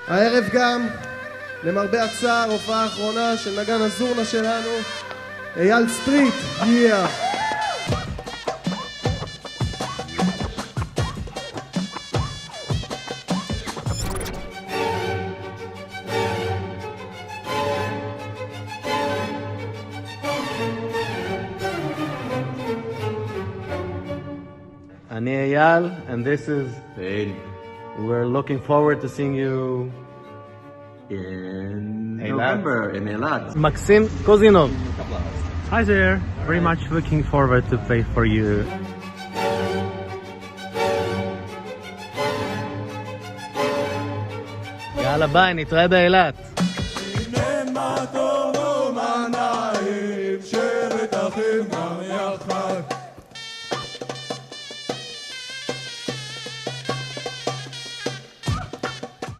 הערב גם, למרבה הצער, הופעה האחרונה של נגן הזורנה שלנו, אייל סטריט, אני אייל, and this is Hey. we're looking forward to seeing you In Eilat. November in Eilat. Maxim Kozinov. Hi there, very much looking forward to play for you. יאללה ביי, נתראה באילת.